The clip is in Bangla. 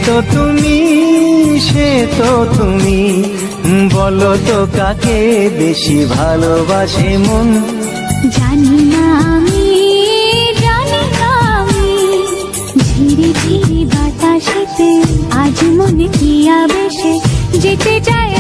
তো তুমি, সে তো তুমি, বলো তো কাকে বেশি ভালোবাসে মন। জানি না আমি, জানি না আমি, ঝিরি ঝিরি বাতাসেতে আজ মনে কি আবেশে যেতে চায়